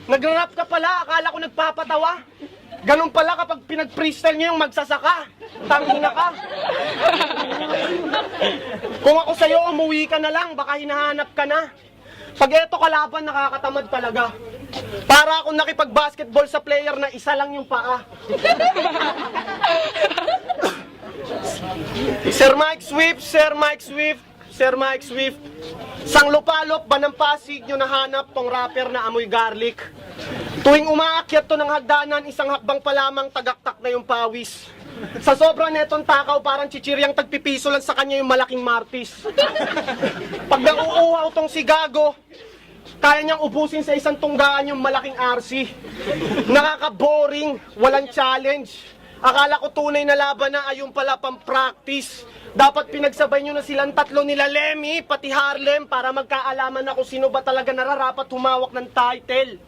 Nagra-rap ka pala, akala ko nagpapatawa. Ganun pala kapag pinag-freestyle nyo yung magsasaka. Tangina ka. Kung ako sa'yo, umuwi ka na lang, baka hinahanap ka na. Pag eto kalaban, nakakatamad talaga. Para akong nakipag-basketball sa player na isa lang yung paa. Sir Mike Swift, Sir Mike Swift, Sir Mike Swift. Sang lupalop ba ng Pasig nyo nahanap tong rapper na amoy garlic? Tuwing umaakyat to ng hagdanan, isang hakbang pa lamang tagaktak na yung pawis. Sa sobra netong takaw, parang chichiryang tagpipiso lang sa kanya yung malaking martis. Pag nauuhaw tong si Gago, kaya niyang ubusin sa isang tunggaan yung malaking RC. Nakaka-boring, walang challenge. Akala ko tunay na laban na, ayun pala pang-practice. Dapat pinagsabay nyo na silang tatlo nila Lemmy, pati Harlem, para magkaalaman na kung sino ba talaga nararapat humawak ng title.